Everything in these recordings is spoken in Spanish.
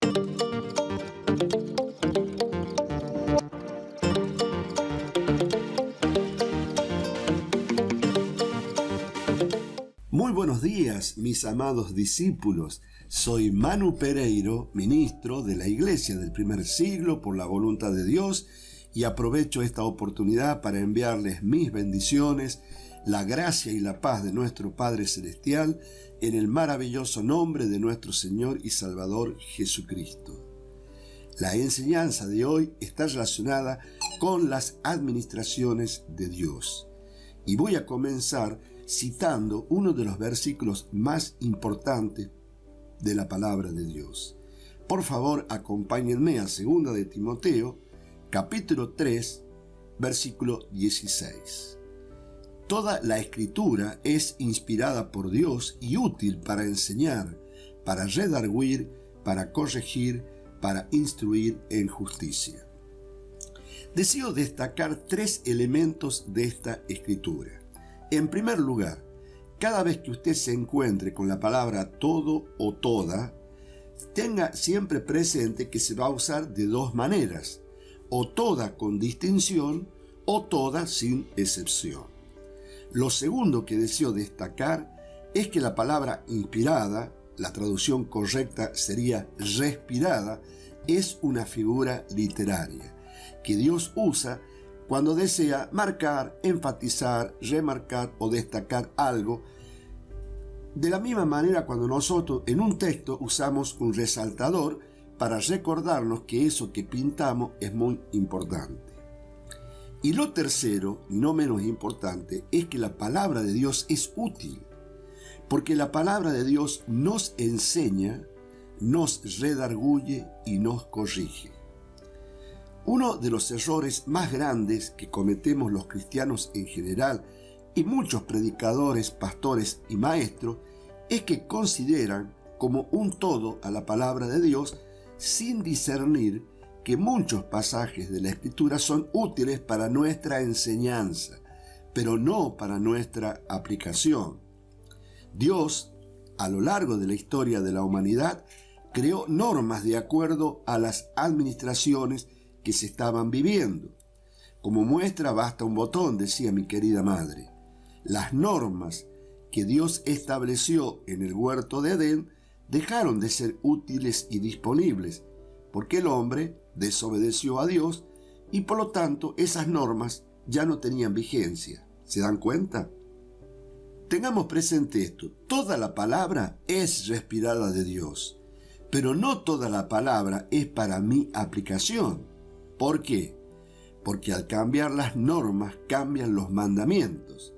Muy buenos días, mis amados discípulos. Soy Manu Pereiro, ministro de la Iglesia del Primer Siglo por la voluntad de Dios, y aprovecho esta oportunidad para enviarles mis bendiciones, la gracia y la paz de nuestro Padre Celestial, en el maravilloso nombre de nuestro Señor y Salvador Jesucristo. La enseñanza de hoy está relacionada con las administraciones de Dios. Y voy a comenzar citando uno de los versículos más importantes de la palabra de Dios. Por favor, acompáñenme a 2 de Timoteo, capítulo 3, versículo 16. Toda la Escritura es inspirada por Dios y útil para enseñar, para redarguir, para corregir, para instruir en justicia. Deseo destacar 3 elementos de esta Escritura. En primer lugar, cada vez que usted se encuentre con la palabra todo o toda, tenga siempre presente que se va a usar de 2 maneras, o toda con distinción o toda sin excepción. Lo segundo que deseo destacar es que la palabra inspirada, la traducción correcta sería respirada, es una figura literaria que Dios usa cuando desea marcar, enfatizar, remarcar o destacar algo. De la misma manera, cuando nosotros en un texto usamos un resaltador para recordarnos que eso que pintamos es muy importante. Y lo tercero, no menos importante, es que la palabra de Dios es útil, porque la palabra de Dios nos enseña, nos redarguye y nos corrige. Uno de los errores más grandes que cometemos los cristianos en general y muchos predicadores, pastores y maestros es que consideran como un todo a la palabra de Dios sin discernir que muchos pasajes de la Escritura son útiles para nuestra enseñanza, pero no para nuestra aplicación. Dios, a lo largo de la historia de la humanidad, creó normas de acuerdo a las administraciones que se estaban viviendo. Como muestra basta un botón, decía mi querida madre. Las normas que Dios estableció en el huerto de Edén dejaron de ser útiles y disponibles, porque el hombre desobedeció a Dios y por lo tanto esas normas ya no tenían vigencia. ¿Se dan cuenta? Tengamos presente esto: toda la palabra es respirada de Dios, pero no toda la palabra es para mi aplicación. ¿Por qué? Porque al cambiar las normas cambian los mandamientos.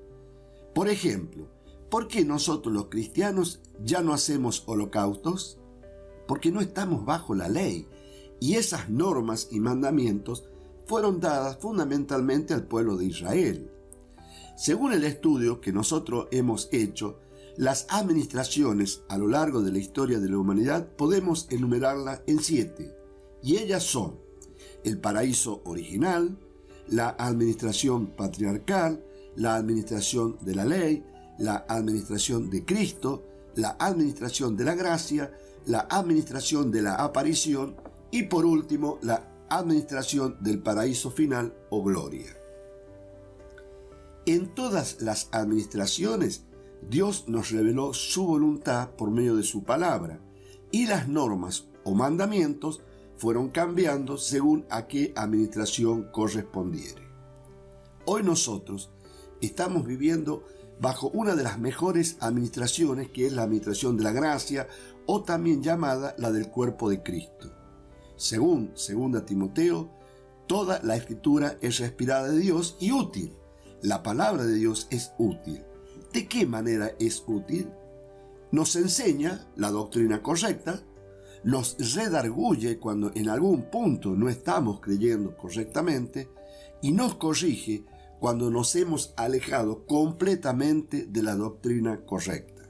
Por ejemplo, ¿por qué nosotros los cristianos ya no hacemos holocaustos? Porque no estamos bajo la ley, y esas normas y mandamientos fueron dadas fundamentalmente al pueblo de Israel. Según el estudio que nosotros hemos hecho, las administraciones a lo largo de la historia de la humanidad podemos enumerarlas en 7, y ellas son el paraíso original, la administración patriarcal, la administración de la ley, la administración de Cristo, la administración de la gracia, la administración de la aparición y por último la administración del paraíso final o gloria. En todas las administraciones, Dios nos reveló su voluntad por medio de su palabra, y las normas o mandamientos fueron cambiando según a qué administración correspondiere. Hoy nosotros estamos viviendo bajo una de las mejores administraciones, que es la administración de la gracia, o también llamada la del cuerpo de Cristo. Según 2 Timoteo, toda la Escritura es respirada de Dios y útil. La palabra de Dios es útil. ¿De qué manera es útil? Nos enseña la doctrina correcta, nos redarguye cuando en algún punto no estamos creyendo correctamente y nos corrige cuando nos hemos alejado completamente de la doctrina correcta.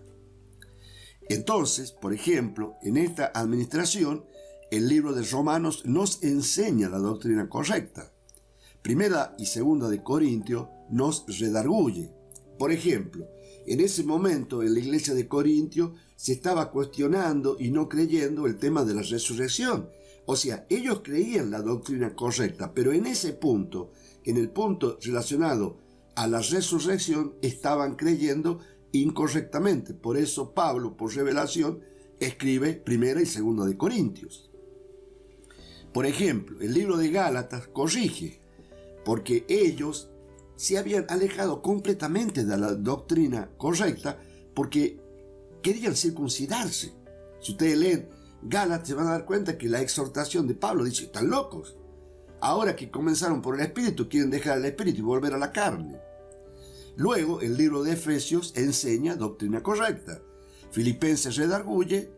Entonces, por ejemplo, en esta administración, el libro de Romanos nos enseña la doctrina correcta. Primera y segunda de Corintios nos redarguye. Por ejemplo, En ese momento, en la iglesia de Corintio, se estaba cuestionando y no creyendo el tema de la resurrección. O sea, ellos creían la doctrina correcta, pero en ese punto, en el punto relacionado a la resurrección, estaban creyendo incorrectamente. Por eso Pablo, por revelación, escribe Primera y Segunda de Corintios. Por ejemplo, el libro de Gálatas corrige, porque ellos se habían alejado completamente de la doctrina correcta porque querían circuncidarse. Si ustedes leen Gálatas se van a dar cuenta que la exhortación de Pablo dice: están locos. Ahora que comenzaron por el Espíritu, quieren dejar el Espíritu y volver a la carne. Luego, el libro de Efesios enseña doctrina correcta. Filipenses redarguye,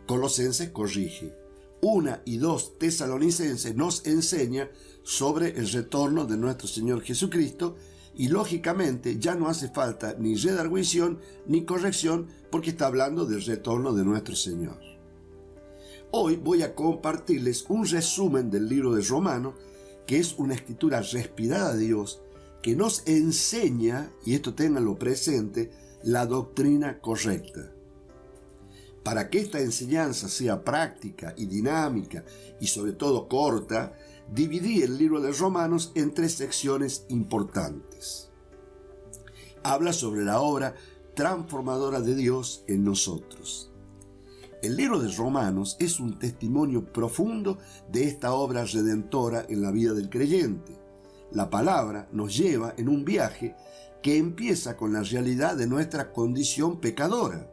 Colosenses corrige. 1 y 2 Tesalonicenses nos enseña sobre el retorno de nuestro Señor Jesucristo, y lógicamente ya no hace falta ni redarguición ni corrección porque está hablando del retorno de nuestro Señor. Hoy voy a compartirles un resumen del libro de Romanos, que es una escritura respirada de Dios que nos enseña, y esto ténganlo presente, la doctrina correcta. Para que esta enseñanza sea práctica y dinámica y sobre todo corta, dividí el libro de Romanos en 3 secciones importantes. Habla sobre la obra transformadora de Dios en nosotros. El libro de Romanos es un testimonio profundo de esta obra redentora en la vida del creyente. La palabra nos lleva en un viaje que empieza con la realidad de nuestra condición pecadora,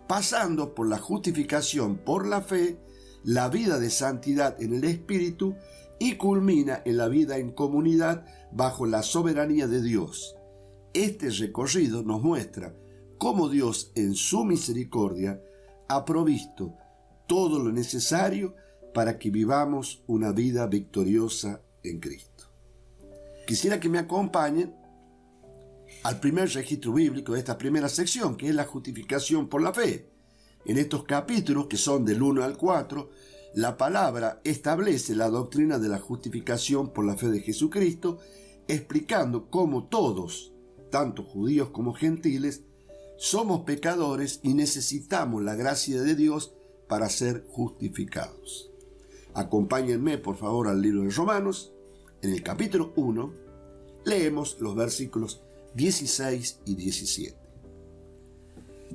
pasando por la justificación por la fe, la vida de santidad en el Espíritu y culmina en la vida en comunidad bajo la soberanía de Dios. Este recorrido nos muestra cómo Dios en su misericordia ha provisto todo lo necesario para que vivamos una vida victoriosa en Cristo. Quisiera que me acompañen al primer registro bíblico de esta primera sección, que es la justificación por la fe. En estos capítulos, que son del 1 al 4, la palabra establece la doctrina de la justificación por la fe de Jesucristo, explicando cómo todos, tanto judíos como gentiles, somos pecadores y necesitamos la gracia de Dios para ser justificados. Acompáñenme, por favor, al libro de Romanos. En el capítulo 1, leemos los versículos 16 y 17.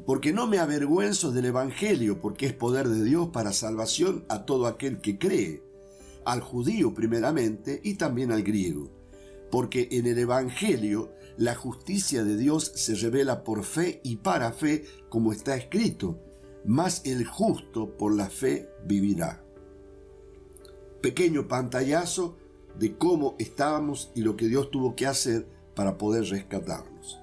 Porque no me avergüenzo del Evangelio, porque es poder de Dios para salvación a todo aquel que cree, al judío primeramente y también al griego. Porque en el Evangelio la justicia de Dios se revela por fe y para fe, como está escrito: mas el justo por la fe vivirá. Pequeño pantallazo de cómo estábamos y lo que Dios tuvo que hacer para poder rescatarnos.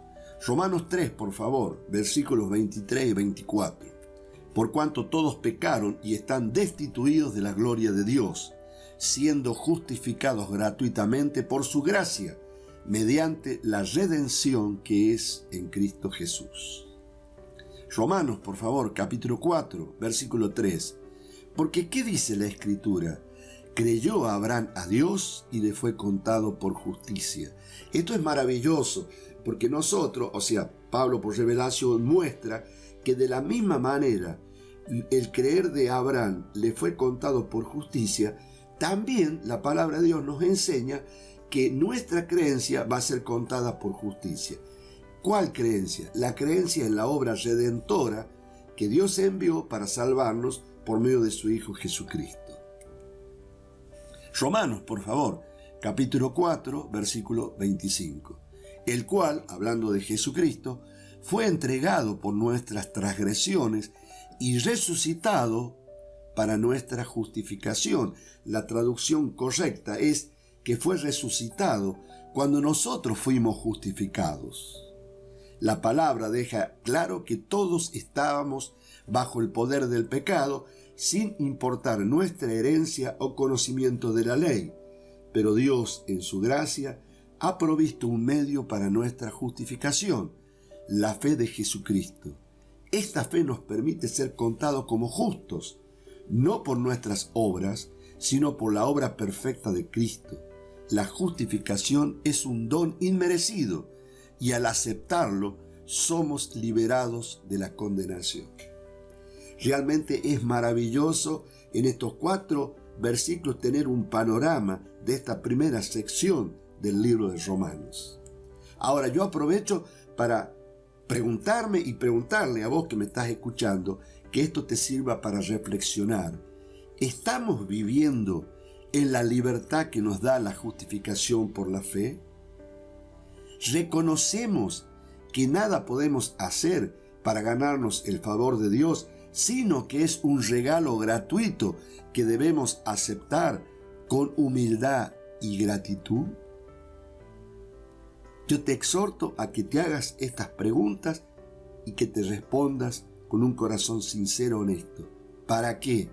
Romanos 3, por favor, versículos 23 y 24. Por cuanto todos pecaron y están destituidos de la gloria de Dios, siendo justificados gratuitamente por su gracia, mediante la redención que es en Cristo Jesús. Romanos, por favor, capítulo 4, versículo 3. Porque ¿qué dice la Escritura? Creyó Abraham a Dios y le fue contado por justicia. Esto es maravilloso, porque nosotros, o sea, Pablo por revelación muestra que de la misma manera el creer de Abraham le fue contado por justicia, también la palabra de Dios nos enseña que nuestra creencia va a ser contada por justicia. ¿Cuál creencia? La creencia en la obra redentora que Dios envió para salvarnos por medio de su Hijo Jesucristo. Romanos, por favor, capítulo 4, versículo 25. El cual, hablando de Jesucristo, fue entregado por nuestras transgresiones y resucitado para nuestra justificación. La traducción correcta es que fue resucitado cuando nosotros fuimos justificados. La palabra deja claro que todos estábamos bajo el poder del pecado, sin importar nuestra herencia o conocimiento de la ley, pero Dios, en su gracia, ha provisto un medio para nuestra justificación, la fe de Jesucristo. Esta fe nos permite ser contados como justos, no por nuestras obras, sino por la obra perfecta de Cristo. La justificación es un don inmerecido, y al aceptarlo, somos liberados de la condenación. Realmente es maravilloso en estos 4 versículos tener un panorama de esta primera sección del libro de Romanos. Ahora yo aprovecho para preguntarme y preguntarle a vos que me estás escuchando, que esto te sirva para reflexionar. ¿Estamos viviendo en la libertad que nos da la justificación por la fe? ¿Reconocemos que nada podemos hacer para ganarnos el favor de Dios, sino que es un regalo gratuito que debemos aceptar con humildad y gratitud? Yo te exhorto a que te hagas estas preguntas y que te respondas con un corazón sincero, honesto. ¿Para qué?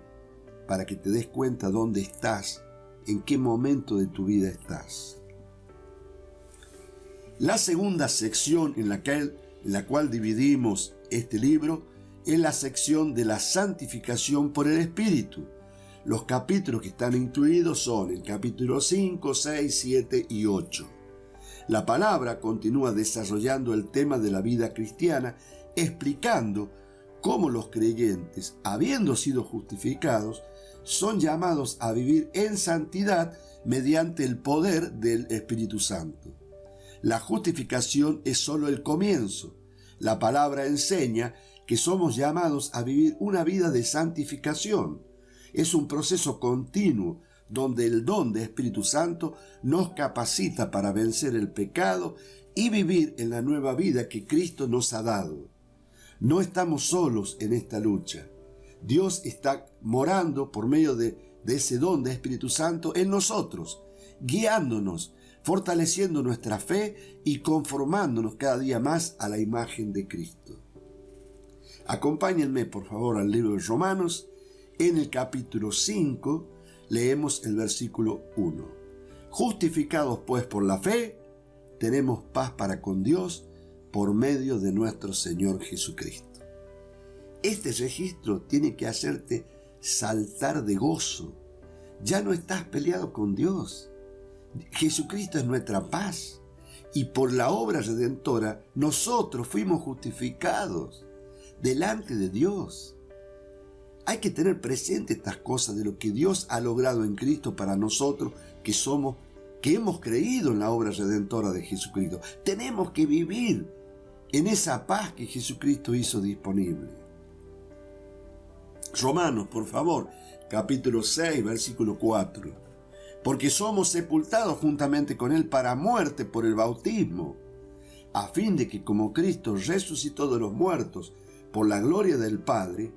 Para que te des cuenta dónde estás, en qué momento de tu vida estás. La segunda sección en la cual dividimos este libro es la sección de la santificación por el Espíritu. Los capítulos que están incluidos son el capítulo 5, 6, 7 y 8. La palabra continúa desarrollando el tema de la vida cristiana, explicando cómo los creyentes, habiendo sido justificados, son llamados a vivir en santidad mediante el poder del Espíritu Santo. La justificación es solo el comienzo. La palabra enseña que somos llamados a vivir una vida de santificación. Es un proceso continuo donde el don de Espíritu Santo nos capacita para vencer el pecado y vivir en la nueva vida que Cristo nos ha dado. No estamos solos en esta lucha. Dios está morando por medio de ese don de Espíritu Santo en nosotros, guiándonos, fortaleciendo nuestra fe y conformándonos cada día más a la imagen de Cristo. Acompáñenme por favor al libro de Romanos. En el capítulo 5 leemos el versículo 1. Justificados pues por la fe, tenemos paz para con Dios por medio de nuestro Señor Jesucristo. Este registro tiene que hacerte saltar de gozo. Ya no estás peleado con Dios. Jesucristo es nuestra paz. Y por la obra redentora, nosotros fuimos justificados delante de Dios. Hay que tener presente estas cosas de lo que Dios ha logrado en Cristo para nosotros que hemos creído en la obra redentora de Jesucristo. Tenemos que vivir en esa paz que Jesucristo hizo disponible. Romanos, por favor, capítulo 6, versículo 4. Porque somos sepultados juntamente con Él para muerte por el bautismo, a fin de que como Cristo resucitó de los muertos por la gloria del Padre,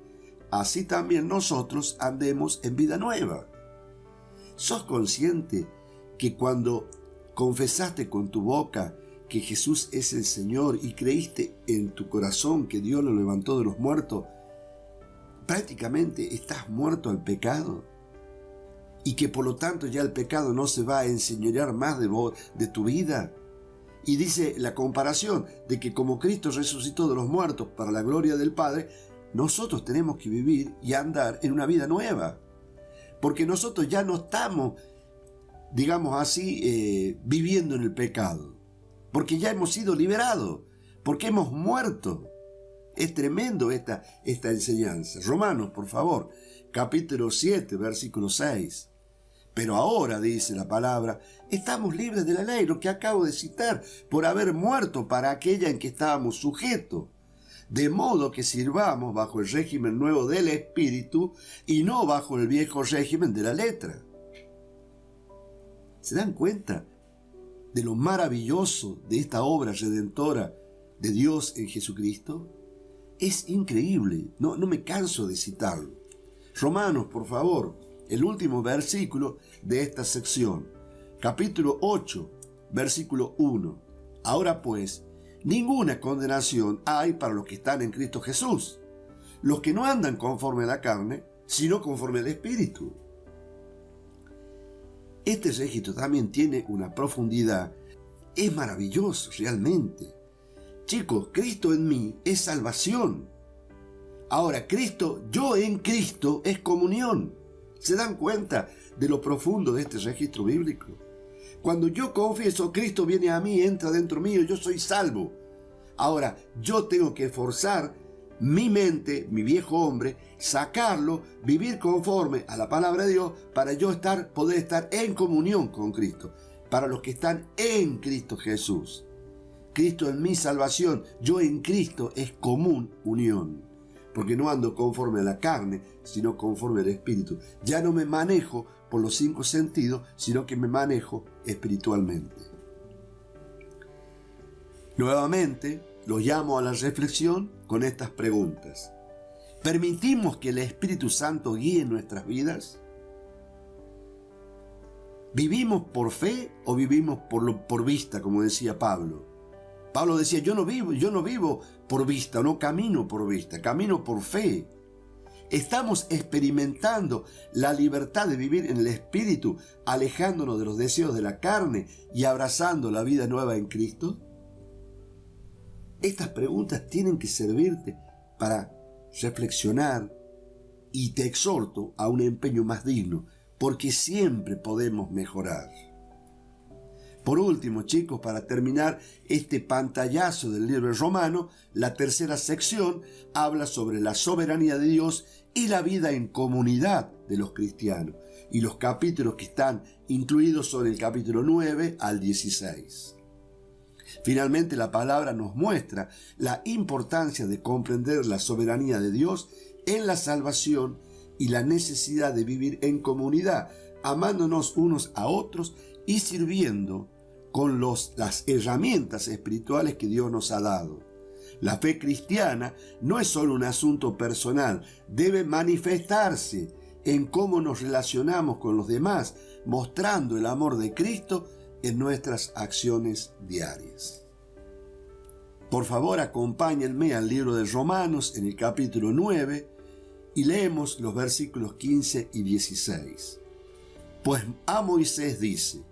así también nosotros andemos en vida nueva. ¿Sos consciente que cuando confesaste con tu boca que Jesús es el Señor y creíste en tu corazón que Dios lo levantó de los muertos, prácticamente estás muerto al pecado? Y que por lo tanto ya el pecado no se va a enseñorear más de tu vida. Y dice la comparación de que como Cristo resucitó de los muertos para la gloria del Padre, nosotros tenemos que vivir y andar en una vida nueva. Porque nosotros ya no estamos, digamos así, viviendo en el pecado. Porque ya hemos sido liberados. Porque hemos muerto. Es tremendo esta enseñanza. Romanos, por favor, capítulo 7, versículo 6. Pero ahora, dice la palabra, estamos libres de la ley, lo que acabo de citar, por haber muerto para aquella en que estábamos sujetos. De modo que sirvamos bajo el régimen nuevo del Espíritu y no bajo el viejo régimen de la letra. ¿Se dan cuenta de lo maravilloso de esta obra redentora de Dios en Jesucristo? Es increíble, no me canso de citarlo. Romanos, por favor, el último versículo de esta sección, capítulo 8, versículo 1. Ahora pues, ninguna condenación hay para los que están en Cristo Jesús, los que no andan conforme a la carne, sino conforme al Espíritu. Este registro también tiene una profundidad, es maravilloso realmente. Chicos, Cristo en mí es salvación. Ahora, yo en Cristo es comunión. ¿Se dan cuenta de lo profundo de este registro bíblico? Cuando yo confieso, Cristo viene a mí, entra dentro mío, yo soy salvo. Ahora, yo tengo que forzar mi mente, mi viejo hombre, sacarlo, vivir conforme a la palabra de Dios para yo poder estar en comunión con Cristo. Para los que están en Cristo Jesús. Cristo en mi salvación, yo en Cristo es común unión. Porque no ando conforme a la carne, sino conforme al Espíritu. Ya no me manejo por los 5 sentidos, sino que me manejo espiritualmente. Nuevamente, los llamo a la reflexión con estas preguntas. ¿Permitimos que el Espíritu Santo guíe nuestras vidas? ¿Vivimos por fe o vivimos por vista, como decía Pablo? Pablo decía, yo no vivo por vista, no camino por vista, camino por fe. ¿Estamos experimentando la libertad de vivir en el Espíritu, alejándonos de los deseos de la carne y abrazando la vida nueva en Cristo? Estas preguntas tienen que servirte para reflexionar y te exhorto a un empeño más digno, porque siempre podemos mejorar. Por último, chicos, para terminar este pantallazo del libro de Romanos, la tercera sección habla sobre la soberanía de Dios y la vida en comunidad de los cristianos. Y los capítulos que están incluidos son el capítulo 9 al 16. Finalmente, la palabra nos muestra la importancia de comprender la soberanía de Dios en la salvación y la necesidad de vivir en comunidad, amándonos unos a otros y sirviendo con las herramientas espirituales que Dios nos ha dado. La fe cristiana no es solo un asunto personal, debe manifestarse en cómo nos relacionamos con los demás, mostrando el amor de Cristo en nuestras acciones diarias. Por favor, acompáñenme al libro de Romanos en el capítulo 9 y leemos los versículos 15 y 16. Pues a Moisés dice,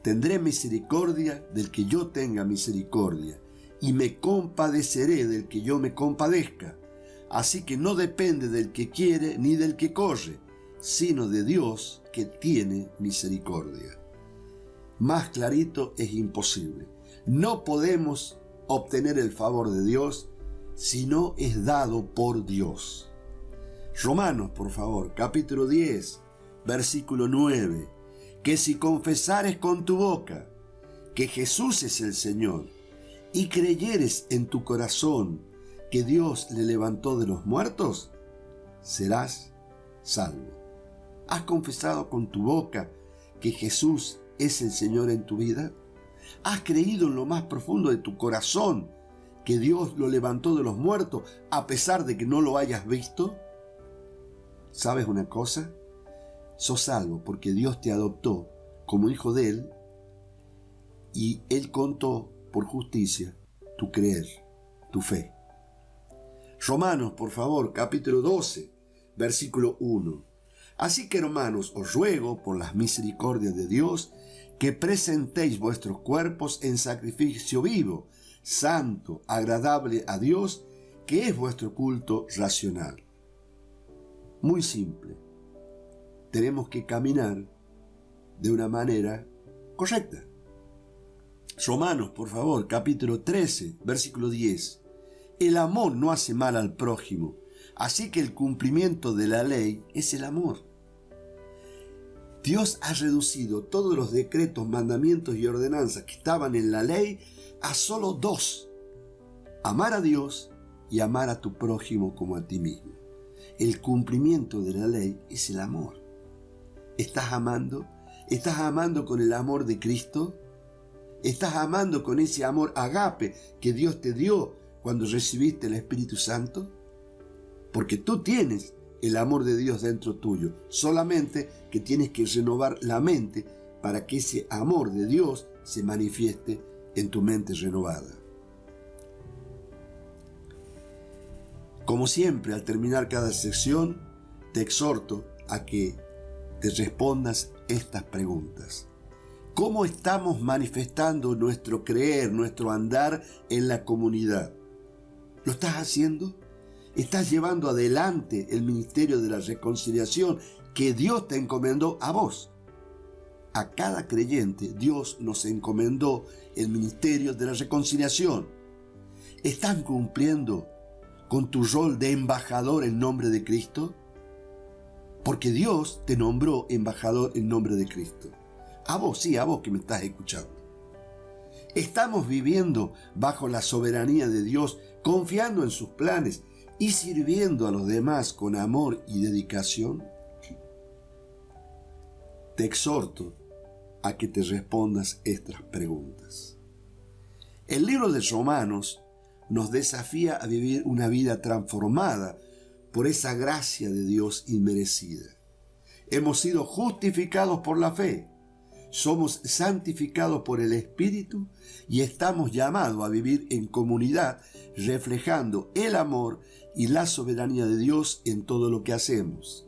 tendré misericordia del que yo tenga misericordia, y me compadeceré del que yo me compadezca. Así que no depende del que quiere ni del que corre, sino de Dios que tiene misericordia. Más clarito es imposible. No podemos obtener el favor de Dios si no es dado por Dios. Romanos, por favor, capítulo 10, versículo 9. Que si confesares con tu boca que Jesús es el Señor y creyeres en tu corazón que Dios le levantó de los muertos, serás salvo. ¿Has confesado con tu boca que Jesús es el Señor en tu vida? ¿Has creído en lo más profundo de tu corazón que Dios lo levantó de los muertos a pesar de que no lo hayas visto? ¿Sabes una cosa? Sos salvo porque Dios te adoptó como hijo de Él y Él contó por justicia tu creer, tu fe. Romanos, por favor, capítulo 12, versículo 1. Así que, hermanos, os ruego por las misericordias de Dios que presentéis vuestros cuerpos en sacrificio vivo, santo, agradable a Dios, que es vuestro culto racional. Muy simple. Tenemos que caminar de una manera correcta. Romanos, por favor, capítulo 13, versículo 10. El amor no hace mal al prójimo, así que el cumplimiento de la ley es el amor. Dios ha reducido todos los decretos, mandamientos y ordenanzas que estaban en la ley a solo 2. Amar a Dios y amar a tu prójimo como a ti mismo. El cumplimiento de la ley es el amor. ¿Estás amando? ¿Estás amando con el amor de Cristo? ¿Estás amando con ese amor agape que Dios te dio cuando recibiste el Espíritu Santo? Porque tú tienes el amor de Dios dentro tuyo, solamente que tienes que renovar la mente para que ese amor de Dios se manifieste en tu mente renovada. Como siempre, al terminar cada sección, te exhorto a que te respondas estas preguntas. ¿Cómo estamos manifestando nuestro creer, nuestro andar en la comunidad? ¿Lo estás haciendo? ¿Estás llevando adelante el ministerio de la reconciliación que Dios te encomendó a vos? A cada creyente Dios nos encomendó el ministerio de la reconciliación. ¿Están cumpliendo con tu rol de embajador en nombre de Cristo? Porque Dios te nombró embajador en nombre de Cristo. A vos, sí, a vos que me estás escuchando. ¿Estamos viviendo bajo la soberanía de Dios, confiando en sus planes y sirviendo a los demás con amor y dedicación? Te exhorto a que te respondas estas preguntas. El libro de Romanos nos desafía a vivir una vida transformada por esa gracia de Dios inmerecida. Hemos sido justificados por la fe, somos santificados por el Espíritu y estamos llamados a vivir en comunidad, reflejando el amor y la soberanía de Dios en todo lo que hacemos.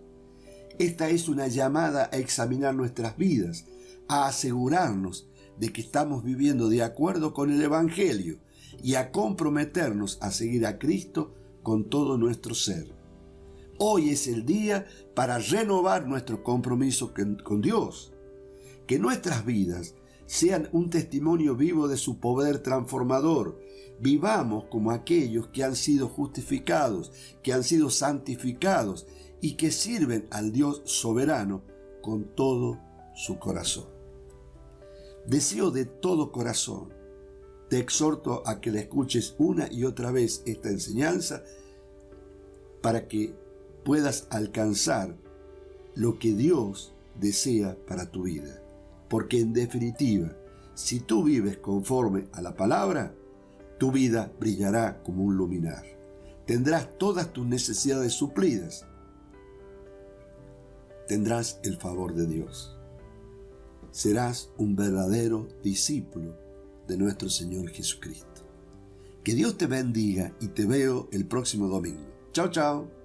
Esta es una llamada a examinar nuestras vidas, a asegurarnos de que estamos viviendo de acuerdo con el Evangelio y a comprometernos a seguir a Cristo con todo nuestro ser. Hoy es el día para renovar nuestro compromiso con Dios. Que nuestras vidas sean un testimonio vivo de su poder transformador. Vivamos como aquellos que han sido justificados, que han sido santificados y que sirven al Dios soberano con todo su corazón. Deseo de todo corazón, te exhorto a que la escuches una y otra vez esta enseñanza para que puedas alcanzar lo que Dios desea para tu vida. Porque en definitiva, si tú vives conforme a la palabra, tu vida brillará como un luminar. Tendrás todas tus necesidades suplidas. Tendrás el favor de Dios. Serás un verdadero discípulo de nuestro Señor Jesucristo. Que Dios te bendiga y te veo el próximo domingo. Chao, chao.